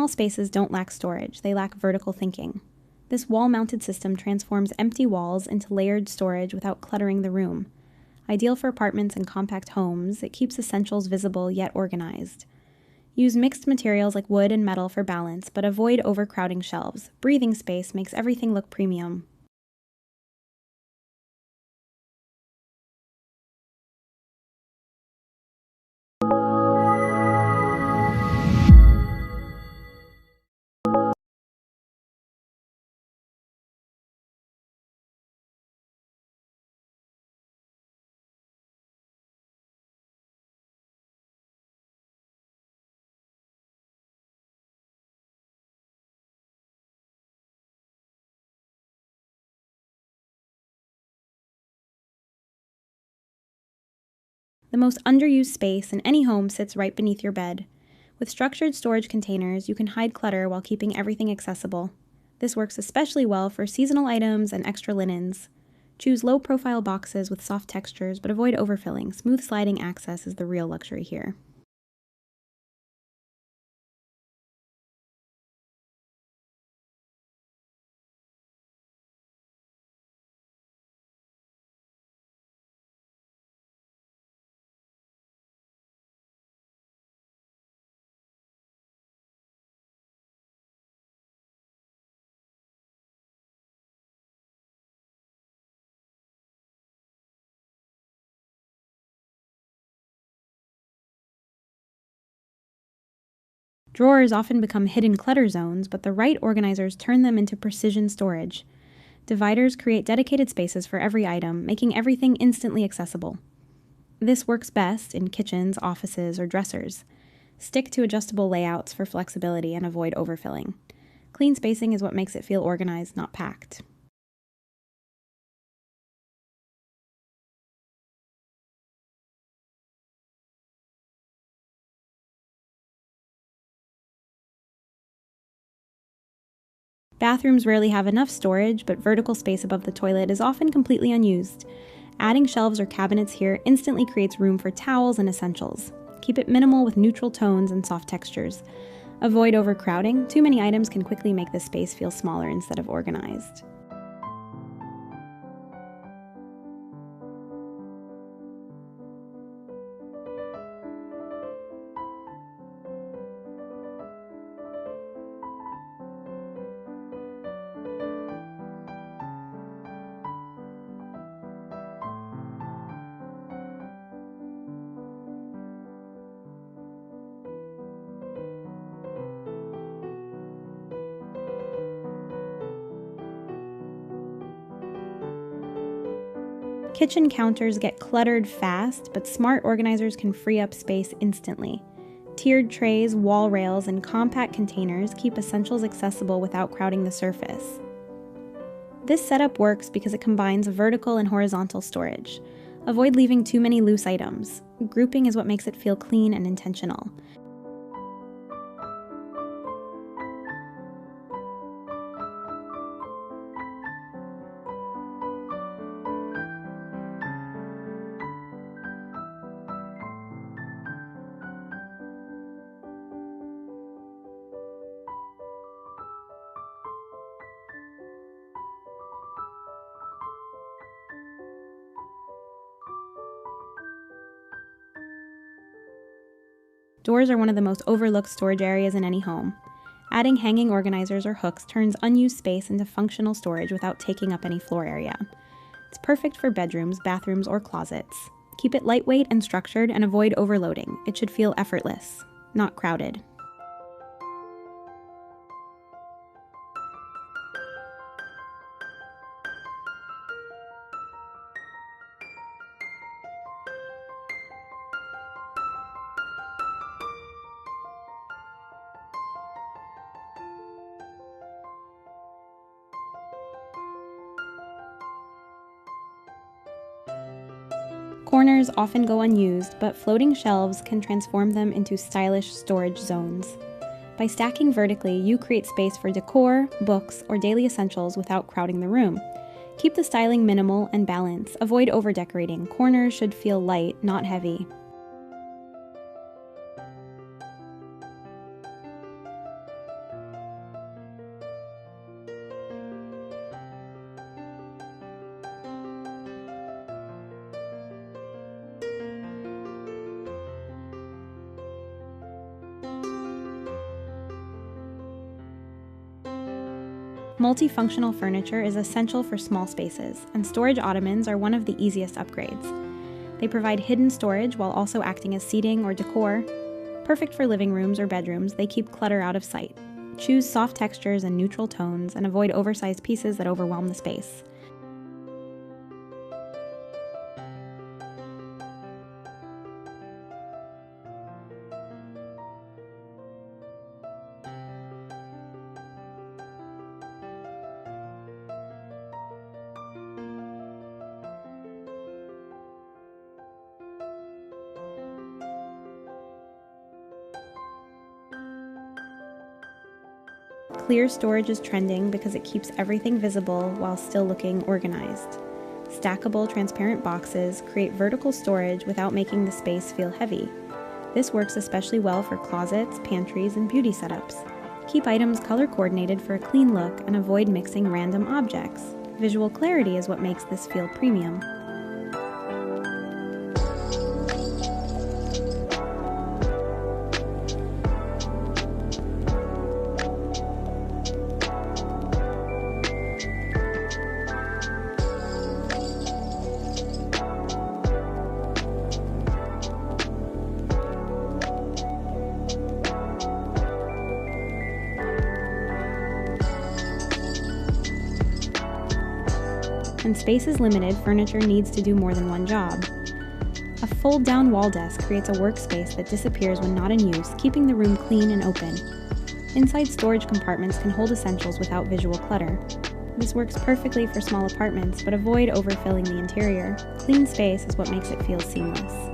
Small spaces don't lack storage, they lack vertical thinking. This wall-mounted system transforms empty walls into layered storage without cluttering the room. Ideal for apartments and compact homes, it keeps essentials visible yet organized. Use mixed materials like wood and metal for balance, but avoid overcrowding shelves. Breathing space makes everything look premium. The most underused space in any home sits right beneath your bed. With structured storage containers, you can hide clutter while keeping everything accessible. This works especially well for seasonal items and extra linens. Choose low-profile boxes with soft textures, but avoid overfilling. Smooth sliding access is the real luxury here. Drawers often become hidden clutter zones, but the right organizers turn them into precision storage. Dividers create dedicated spaces for every item, making everything instantly accessible. This works best in kitchens, offices, or dressers. Stick to adjustable layouts for flexibility and avoid overfilling. Clean spacing is what makes it feel organized, not packed. Bathrooms rarely have enough storage, but vertical space above the toilet is often completely unused. Adding shelves or cabinets here instantly creates room for towels and essentials. Keep it minimal with neutral tones and soft textures. Avoid overcrowding. Too many items can quickly make the space feel smaller instead of organized. Kitchen counters get cluttered fast, but smart organizers can free up space instantly. Tiered trays, wall rails, and compact containers keep essentials accessible without crowding the surface. This setup works because it combines vertical and horizontal storage. Avoid leaving too many loose items. Grouping is what makes it feel clean and intentional. Doors are one of the most overlooked storage areas in any home. Adding hanging organizers or hooks turns unused space into functional storage without taking up any floor area. It's perfect for bedrooms, bathrooms, or closets. Keep it lightweight and structured and avoid overloading. It should feel effortless, not crowded. Corners often go unused, but floating shelves can transform them into stylish storage zones. By stacking vertically, you create space for decor, books, or daily essentials without crowding the room. Keep the styling minimal and balanced. Avoid over-decorating. Corners should feel light, not heavy. Multifunctional furniture is essential for small spaces, and storage ottomans are one of the easiest upgrades. They provide hidden storage while also acting as seating or decor. Perfect for living rooms or bedrooms, they keep clutter out of sight. Choose soft textures and neutral tones, and avoid oversized pieces that overwhelm the space. Clear storage is trending because it keeps everything visible while still looking organized. Stackable, transparent boxes create vertical storage without making the space feel heavy. This works especially well for closets, pantries, and beauty setups. Keep items color coordinated for a clean look and avoid mixing random objects. Visual clarity is what makes this feel premium. When space is limited, furniture needs to do more than one job. A fold-down wall desk creates a workspace that disappears when not in use, keeping the room clean and open. Inside storage compartments can hold essentials without visual clutter. This works perfectly for small apartments, but avoid overfilling the interior. Clean space is what makes it feel seamless.